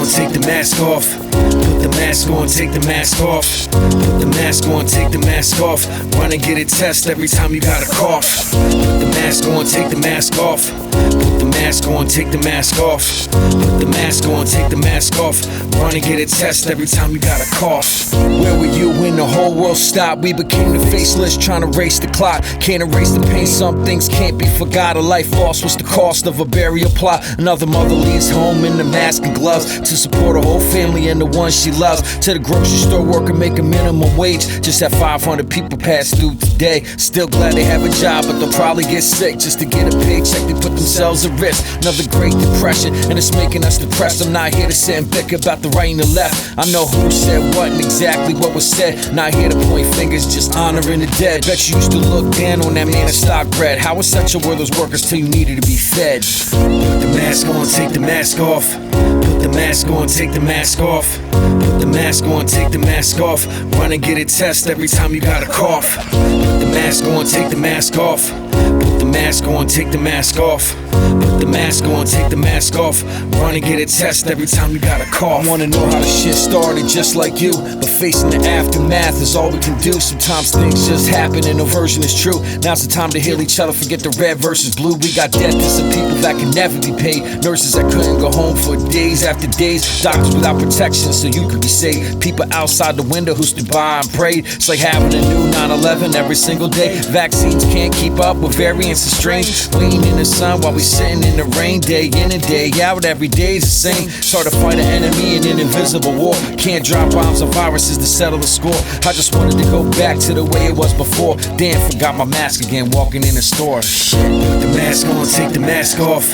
take the mask off. Put the mask on, take the mask off. Put the mask on, take the mask off. Run and get a test every time you got a cough. Put the mask on, take the mask off. Put the mask on, take the mask off. Put the mask on, take the mask off. Run and get a test every time you got a cough. Where were you when the whole world stopped? We became the faceless, trying to race the clock. Can't erase the pain, some things can't be forgot. A life lost, what's the cost of a burial plot? Another mother leaves home in the mask and gloves to support her whole family and the one she loves. To the grocery store worker, make a minimum wage. Just had 500 people pass through today. Still glad they have a job, but they'll probably get sick. Just to get a paycheck, they put themselves at risk. Another great depression, and it's making us depressed. I'm not here to sit and bicker about the right and the left. I know who said what and exactly what was said. Not here to point fingers, just honoring the dead. Bet you used to look down on that man of stock bread. How was such a worthless workers till you needed to be fed? Put the mask on, take the mask off. Put the mask on, take the mask off. Put the mask on, take the mask off. Run and get a test every time you got a cough. Put the mask on, take the mask off. Put the mask on, take the mask off. Put the mask on, take the mask off. Run and get a test every time you got a cough. I wanna know how the shit started just like you, but facing the aftermath is all we can do. Sometimes things just happen and no version is true. Now's the time to heal each other, forget the red versus blue. We got death to some people that can never be paid. Nurses that couldn't go home for days after days. Doctors without protection so you could be saved. People outside the window who stood by and prayed. It's like having a new 9/11 every single day. Vaccines can't keep up with variants and strains. Waiting in the sun while we sitting in the rain. Day in and day out, every day's the same. It's hard to fight an enemy in an invisible war. Can't drop bombs on viruses to settle the score. I just wanted to go back to the way it was before. Damn, forgot my mask again walking in the store. Shit. Put the mask on, take the mask off.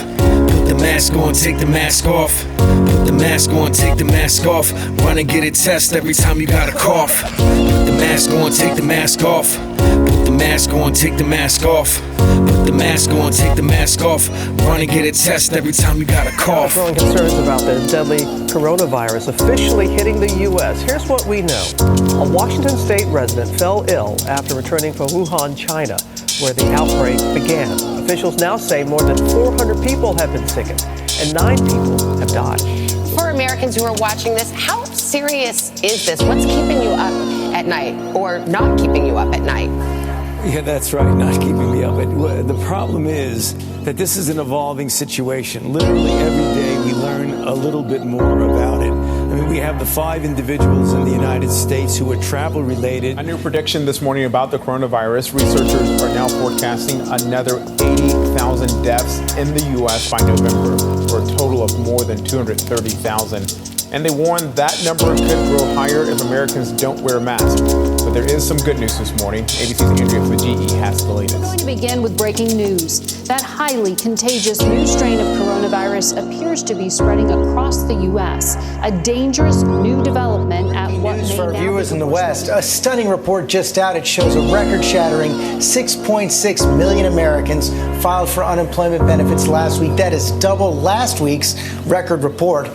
Put the mask on, take the mask off. Put the mask on, take the mask off. Run and get a test every time you got a cough. Put the mask on, take the mask off. Put the mask on, take the mask off. Put the mask on, take the mask off. Run and get a test every time you got a cough. Growing concerns about the deadly coronavirus officially hitting the U.S. Here's what we know. A Washington state resident fell ill after returning from Wuhan, China, where the outbreak began. Officials now say more than 400 people have been sickened and 9 people have died. For Americans who are watching this, how serious is this? What's keeping you up at night or not keeping you up at night? Yeah, that's right, not keeping me up. The problem is that this is an evolving situation. Literally every day we learn a little bit more about it. I mean, we have the 5 individuals in the United States who are travel-related. A new prediction this morning about the coronavirus. Researchers are now forecasting another 80,000 deaths in the U.S. by November, for a total of more than 230,000. And they warn that number could grow higher if Americans don't wear masks. But there is some good news this morning. ABC's Andrea Fajii has the latest. We're going to begin with breaking news. That highly contagious new strain of coronavirus appears to be spreading across the U.S. A dangerous new development at what news may for our now viewers be in the West. A stunning report just out. It shows a record-shattering 6.6 million Americans filed for unemployment benefits last week. That is double last week's record report.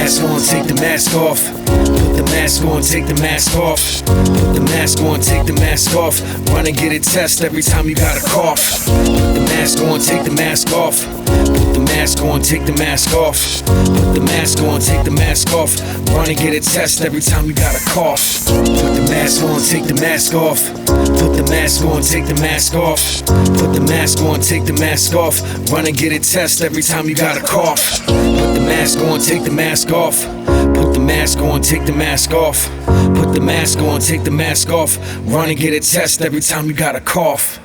Mask on, take the mask off. Put the mask on, take the mask off. Put the mask on, take the mask off. Run and get a test every time you got a cough. Put the mask on, take the mask off. Put the mask on, take the mask off. Put the mask on, take the mask off. Run and get a test every time you got a cough. Put the mask on, take the mask off. Put the mask on, take the mask off. Put the mask on, take the mask off. Run and get a test every time you got a cough. Put the mask on, take the mask off. Put the mask on, take the mask off. Put the mask on, take the mask off. Run and get a test every time you got a cough.